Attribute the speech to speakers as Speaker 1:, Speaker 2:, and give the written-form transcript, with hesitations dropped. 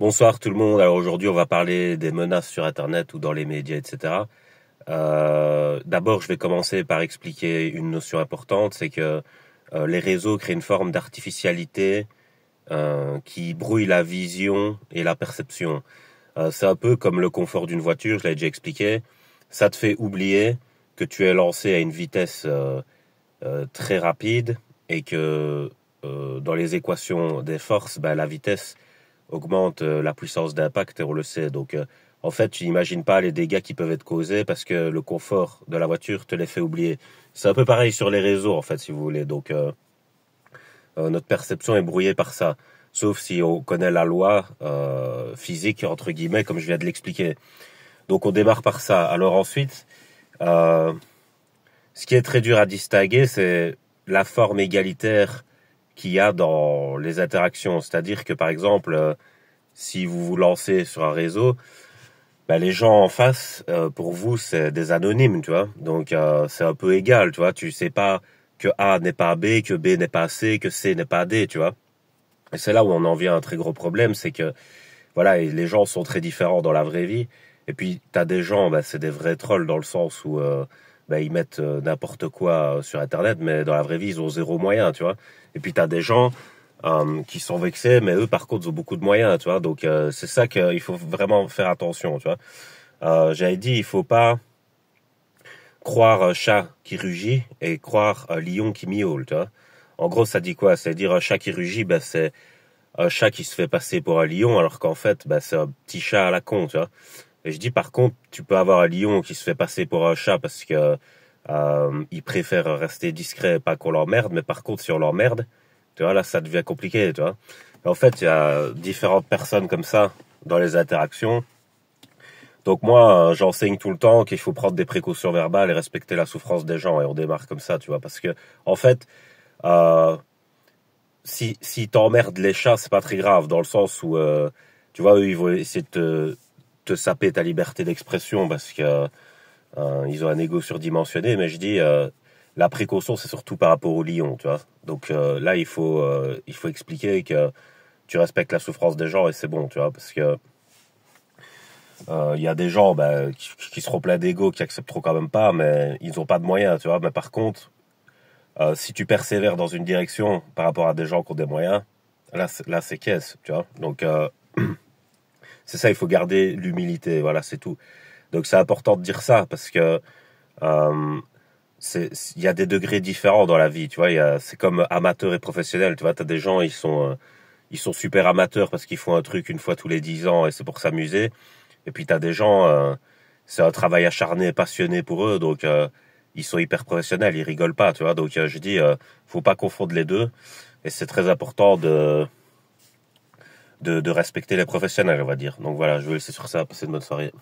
Speaker 1: Bonsoir tout le monde. Alors aujourd'hui, on va parler des menaces sur Internet ou dans les médias, etc. D'abord, je vais commencer par expliquer une notion importante, c'est que les réseaux créent une forme d'artificialité qui brouille la vision et la perception. C'est un peu comme le confort d'une voiture, je l'ai déjà expliqué. Ça te fait oublier que tu es lancé à une vitesse très rapide et que dans les équations des forces, la vitesse augmente la puissance d'impact et on le sait. Donc, en fait, tu n'imagines pas les dégâts qui peuvent être causés parce que le confort de la voiture te les fait oublier. C'est un peu pareil sur les réseaux, en fait, si vous voulez. Donc, notre perception est brouillée par ça. Sauf si on connaît la loi physique, entre guillemets, comme je viens de l'expliquer. Donc, on démarre par ça. Alors ensuite, euh, ce qui est très dur à distinguer, c'est la forme égalitaire qu'il y a dans les interactions. C'est-à-dire que, par exemple, si vous vous lancez sur un réseau, les gens en face, pour vous, c'est des anonymes, tu vois. Donc, c'est un peu égal, tu vois. Tu sais pas que A n'est pas B, que B n'est pas C, que C n'est pas D, tu vois. Et c'est là où on en vient à un très gros problème, c'est que, voilà, et les gens sont très différents dans la vraie vie. Et puis, t'as des gens, c'est des vrais trolls dans le sens où ils mettent n'importe quoi sur Internet, mais dans la vraie vie, ils ont zéro moyen, tu vois. Et puis, t'as des gens qui sont vexés, mais eux, par contre, ils ont beaucoup de moyens, tu vois. Donc, c'est ça qu'il faut vraiment faire attention, tu vois. J'avais dit, il faut pas croire un chat qui rugit et croire un lion qui miaule, tu vois. En gros, ça dit quoi? C'est-à-dire un chat qui rugit, c'est un chat qui se fait passer pour un lion, alors qu'en fait, c'est un petit chat à la con, tu vois. Et je dis par contre, tu peux avoir un lion qui se fait passer pour un chat parce que il préfère rester discret, pas qu'on l'emmerde, mais par contre, si on l'emmerde, tu vois, là, ça devient compliqué, tu vois. Et en fait, il y a différentes personnes comme ça dans les interactions. Donc moi, j'enseigne tout le temps qu'il faut prendre des précautions verbales et respecter la souffrance des gens, et on démarre comme ça, tu vois, parce que en fait, euh, si t'emmerdes les chats, c'est pas très grave, dans le sens où, tu vois, eux, ils vont essayer de te saper ta liberté d'expression parce que ils ont un ego surdimensionné, mais je dis, la précaution, c'est surtout par rapport au lion, tu vois. Donc là, il faut expliquer que tu respectes la souffrance des gens et c'est bon, tu vois, parce que il y a des gens qui seront pleins d'ego, qui accepteront quand même pas, mais ils ont pas de moyens, tu vois. Mais par contre, si tu persévères dans une direction par rapport à des gens qui ont des moyens, là c'est caisse, tu vois. Donc c'est ça, il faut garder l'humilité, voilà, c'est tout. Donc c'est important de dire ça parce que euh, il y a des degrés différents dans la vie, tu vois. C'est comme amateur et professionnel, tu vois. T'as des gens, ils sont super amateurs parce qu'ils font un truc une fois tous les 10 ans et c'est pour s'amuser. Et puis t'as des gens, c'est un travail acharné, passionné pour eux, donc ils sont hyper professionnels, ils rigolent pas, tu vois. Donc je dis, faut pas confondre les deux, et c'est très important de respecter les professionnels, on va dire. Donc voilà, je vais laisser sur ça, passer une bonne soirée.